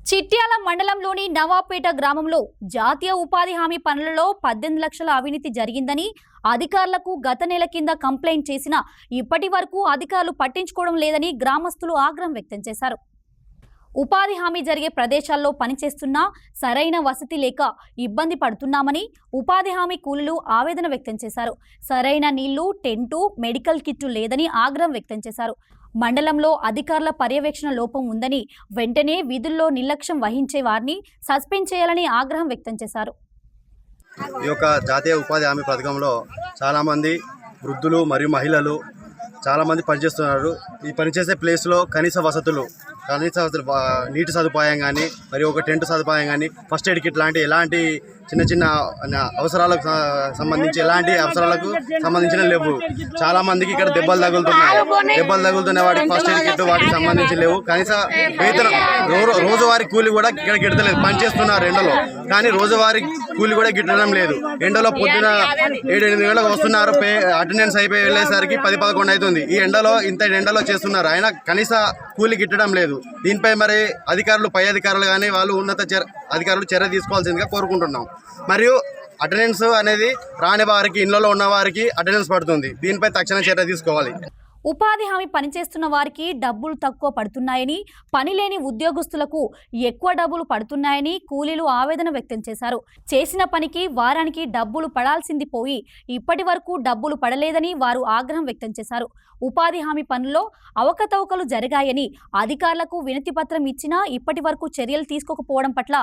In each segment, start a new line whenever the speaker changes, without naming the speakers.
చిట్యాల మండలంలోని నవాపేట గ్రామంలో జాతీయ ఉపాధి హామీ పనులలో 18 లక్షల అవినీతి జరిగిందని అధికారులకు గత నెల కింద కంప్లైంట్ చేసినా ఇప్పటి వరకు అధికారులు పట్టించుకోవడం లేదని గ్రామస్తులు ఆగ్రహం వ్యక్తం చేశారు. ఉపాధి హామీ జరిగే ప్రదేశాల్లో పనిచేస్తున్నా సరైన వసతి లేక ఇబ్బంది పడుతున్నామని ఉపాధి హామీ కూలీలు ఆవేదన వ్యక్తం చేశారు. సరైన నీళ్లు, టెంటు, మెడికల్ కిట్టు లేదని ఆగ్రహం వ్యక్తం చేశారు. మండలంలో అధికారుల పర్యవేక్షణ లోపం ఉందని వెంటనే విధుల్లో నిర్లక్ష్యం వహించే వారిని సస్పెండ్ చేయాలని ఆగ్రహం వ్యక్తం చేశారు.
ఈ యొక్క జాతీయ ఉపాధి హామీ పథకంలో చాలామంది వృద్ధులు మరియు మహిళలు చాలామంది పనిచేస్తున్నారు. ఈ పనిచేసే ప్లేస్లో కనీస వసతులు నీటి సదుపాయం కానీ మరి ఒక టెంట్ సదుపాయం కానీ ఫస్ట్ ఎయిడ్ కిట్ లాంటి ఎలాంటి చిన్న చిన్న అవసరాలకు సంబంధించి ఎలాంటి అవసరాలకు సంబంధించిన లేవు. చాలా మందికి ఇక్కడ దెబ్బలు తగులుతున్నాయి. వాటికి ఫస్ట్ ఎయిడ్ కిట్ వాటికి సంబంధించి లేవు. కనీస వేతనం రోజువారీ కూలి కూడా ఇక్కడ గిట్టలేదు. పనిచేస్తున్నారు ఎండలో, కానీ రోజువారీ కూలి కూడా గిట్టడం లేదు. ఎండలో పొద్దున 7-8 గంటలకు వస్తున్నారు. అటెండెన్స్ అయిపోయి వెళ్ళేసరికి 10-11 అవుతుంది. ఈ ఎండలో చేస్తున్నారు, అయినా కనీస కూలి గిట్టడం లేదు. దీనిపై మరి అధికారులు, పై అధికారులు కానీ వాళ్ళు ఉన్నత అధికారులు చర్య తీసుకోవాల్సిందిగా కోరుకుంటున్నాం. మరియు అటెండెన్స్ అనేది రాని వారికి, ఇళ్లలో ఉన్న వారికి అటెండెన్స్ పడుతుంది. దీనిపై తక్షణ చర్య తీసుకోవాలి.
ఉపాధి హామీ పనిచేస్తున్న వారికి డబ్బులు తక్కువ పడుతున్నాయని, పని లేని ఉద్యోగస్తులకు ఎక్కువ డబ్బులు పడుతున్నాయని కూలీలు ఆవేదన వ్యక్తం చేశారు. చేసిన పనికి వారానికి డబ్బులు పడాల్సింది పోయి ఇప్పటి వరకు డబ్బులు పడలేదని వారు ఆగ్రహం వ్యక్తం చేశారు. ఉపాధి హామీ పనుల్లో అవకతవకలు జరిగాయని అధికారులకు వినతి పత్రం ఇచ్చినా ఇప్పటి వరకు చర్యలు తీసుకోకపోవడం పట్ల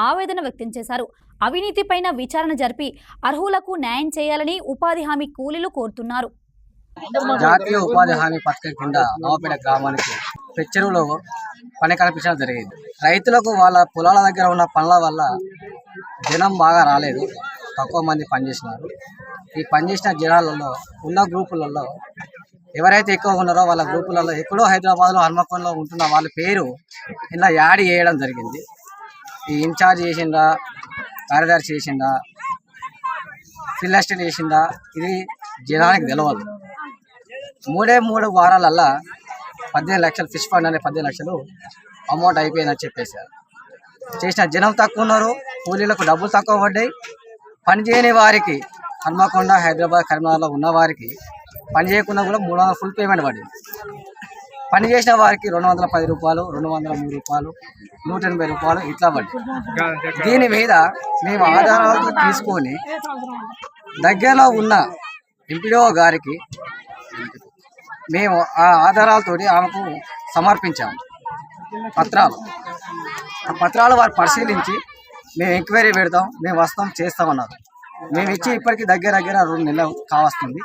ఆవేదన వ్యక్తం చేశారు. అవినీతిపైన విచారణ జరిపి అర్హులకు న్యాయం చేయాలని ఉపాధి హామీ కూలీలు కోరుతున్నారు.
జాతీయ ఉపాధి హామీ పథకం కింద నవాపేట గ్రామానికి పెచ్చరులో పని కల్పించడం జరిగింది. రైతులకు వాళ్ళ పొలాల దగ్గర ఉన్న పనుల వల్ల జనం బాగా రాలేదు, తక్కువ మంది పనిచేసినారు. ఈ పనిచేసిన జనాలలో ఉన్న గ్రూపులలో ఎవరైతే ఎక్కువ ఉన్నారో వాళ్ళ గ్రూపులలో ఎక్కడో హైదరాబాద్లో, హన్మకొండలో ఉంటున్న వాళ్ళ పేరు ఇలా యాడ్ చేయడం జరిగింది. ఈ ఇన్ఛార్జ్ చేసిందా, కార్యదర్శి చేసిందా, ఫీల్డ్ అసిస్టెంట్ చేసిందా, ఇది జనానికి తెలియదు. 3 వారాలల్లా 18 లక్షలు ఫిష్ ఫండ్ అనే 18 లక్షలు అమౌంట్ అయిపోయిందని చెప్పేశారు. చేసిన జనం తక్కువ ఉన్నారు, కూలీలకు డబ్బులు తక్కువ పడ్డాయి. పని చేయని వారికి, హన్మకొండ, హైదరాబాద్, కరీంనగర్లో ఉన్న వారికి పని చేయకుండా కూడా 300 ఫుల్ పేమెంట్ పడింది. పని చేసిన వారికి 210 రూపాయలు, 203 రూపాయలు, 180 రూపాయలు ఇట్లా పడింది. దీని మీద మేము ఆధారాలతో తీసుకొని దగ్గరలో ఉన్న ఎంపీడీఓ గారికి మేము ఆ ఆధారాలతో ఆమెకు సమర్పించాము పత్రాలు. ఆ పత్రాలు వారు పరిశీలించి మేము ఎంక్వైరీ పెడతాం, మేము వస్తాం, చేస్తామన్నారు. మేము ఇచ్చి ఇప్పటికీ దగ్గర 2 నెలలు కావస్తుంది.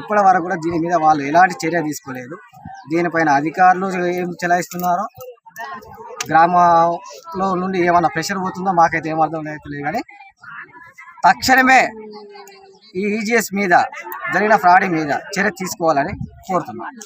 ఇప్పటి వరకు కూడా దీని మీద వాళ్ళు ఎలాంటి చర్య తీసుకోలేదు. దీనిపైన అధికారులు ఏం చెలాయిస్తున్నారో, గ్రామంలో నుండి ఏమన్నా ప్రెషర్ పోతుందో మాకైతే ఏమర్థం అవుతుంది. కానీ తక్షణమే ఈ ఈజీఎస్ మీద జరిగిన ఫ్రాడ్ మీద చర్య తీసుకోవాలని కోరుతున్నాను.